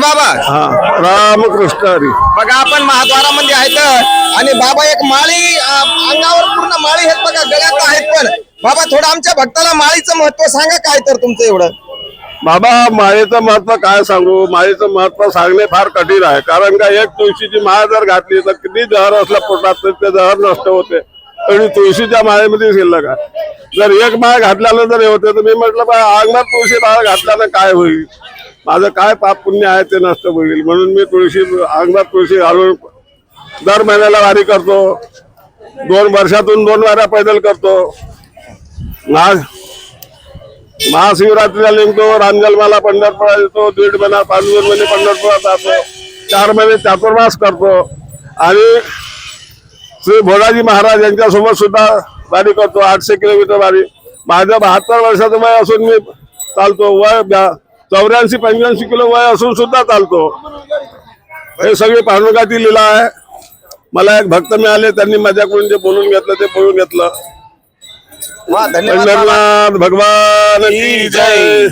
बाबा हा रामकृष्ण हरी. बघा आपण महाद्वारामध्ये आहेत आणि बाबा एक माळी अंगावर पूर्ण माळी आहेत बघा, गळ्यात आहेत. पण बाबा थोडं आमच्या भक्ताला माळीचं महत्व सांगा काय तर तुमचं एवढं. बाबा माळेचं महत्व काय सांगू, माळेचं महत्व सांगणे फार कठीण आहे. कारण का एक तुळशीची माळ जर घातली तर किती जहर असला पोटात तर ते जहर नष्ट होते, आणि तुळशीच्या माळेमध्ये शिल्लक आहे. जर एक माळ घातल्यानं जर हे होते तर मी म्हटलं बा अंगणात तुळशी माळ घातल्यानं काय होईल, माझं काय पाप पुण्य आहे ते नष्ट होईल. म्हणून मी तुळशी अंगणात तुळशी घालून दर महिन्याला वारी करतो. 2 वर्षातून 2 वाऱ्या पैदल करतो. महाशिवरात्रीला निघतो, रामजन्माला पंढरपुरात येतो, 1.5 महिना 5 महिने पंढरपुरात जातो, 4 महिने चातुर्मास करतो. आणि श्री भोलाजी महाराज यांच्यासोबत सुद्धा वारी करतो. 800 किलोमीटर वारी. माझं 72 वर्षाचं वय असून मी चालतो. वय 84-85 किलो वय असून सुद्धा चालतो. हे सगळी पांडुरंगाची लीला आहे. मला एक भक्त मिळाले, त्यांनी माझ्याकडून जे बोलून घेतलं ते बोलून घेतलं. धन्यवाद. पंढरनाथ भगवान की जय.